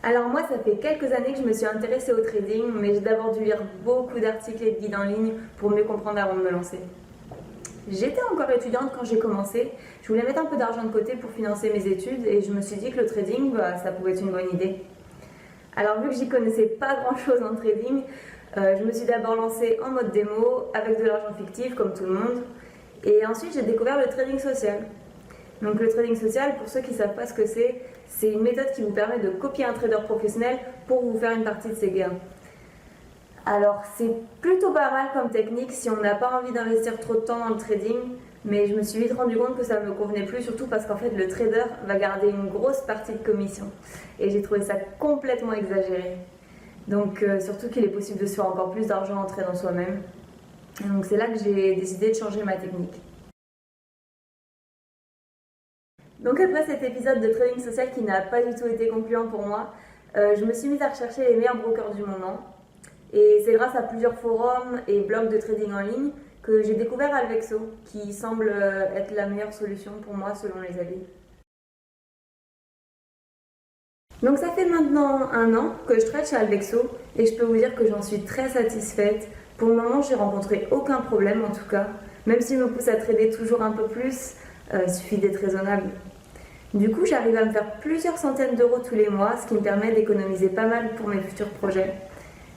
Alors moi, ça fait quelques années que je me suis intéressée au trading, mais j'ai d'abord dû lire beaucoup d'articles et de guides en ligne pour mieux comprendre avant de me lancer. J'étais encore étudiante quand j'ai commencé, je voulais mettre un peu d'argent de côté pour financer mes études et je me suis dit que le trading, ça pouvait être une bonne idée. Alors vu que j'y connaissais pas grand chose en trading, je me suis d'abord lancée en mode démo avec de l'argent fictif comme tout le monde et ensuite j'ai découvert le trading social. Donc le trading social, pour ceux qui ne savent pas ce que c'est une méthode qui vous permet de copier un trader professionnel pour vous faire une partie de ses gains. Alors c'est plutôt pas mal comme technique si on n'a pas envie d'investir trop de temps dans le trading, mais je me suis vite rendu compte que ça ne me convenait plus, surtout parce qu'en fait le trader va garder une grosse partie de commission. Et j'ai trouvé ça complètement exagéré. Donc surtout qu'il est possible de se faire encore plus d'argent en tradant soi-même. Donc c'est là que j'ai décidé de changer ma technique. Donc après cet épisode de trading social qui n'a pas du tout été concluant pour moi, je me suis mise à rechercher les meilleurs brokers du moment. Et c'est grâce à plusieurs forums et blogs de trading en ligne que j'ai découvert Alvexo, qui semble être la meilleure solution pour moi selon les avis. Donc ça fait maintenant 1 an que je trade chez Alvexo et je peux vous dire que j'en suis très satisfaite. Pour le moment, j'ai rencontré aucun problème en tout cas. Même s'il me pousse à trader toujours un peu plus, il suffit d'être raisonnable. Du coup, j'arrive à me faire plusieurs centaines d'euros tous les mois, ce qui me permet d'économiser pas mal pour mes futurs projets.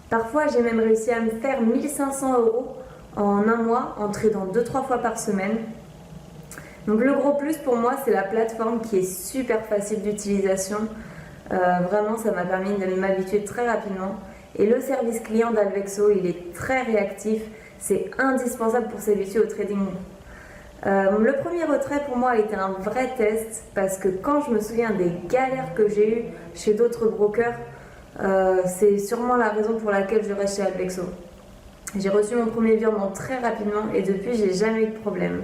Parfois, j'ai même réussi à me faire 1500 euros en 1 mois en tradant 2-3 fois par semaine. Donc le gros plus pour moi, c'est la plateforme qui est super facile d'utilisation. Vraiment, ça m'a permis de m'habituer très rapidement. Et le service client d'Alvexo, il est très réactif. C'est indispensable pour s'habituer au trading. Le premier retrait pour moi a été un vrai test parce que quand je me souviens des galères que j'ai eues chez d'autres brokers, c'est sûrement la raison pour laquelle je reste chez Alvexo. J'ai reçu mon premier virement très rapidement et depuis j'ai jamais eu de problème.